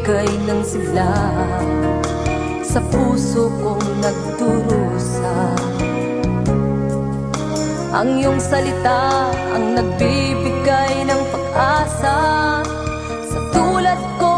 nagbibigay ng sigla sa puso kong nagdurusa. Ang iyong salita ang nagbibigay ng pag-asa sa tulad ko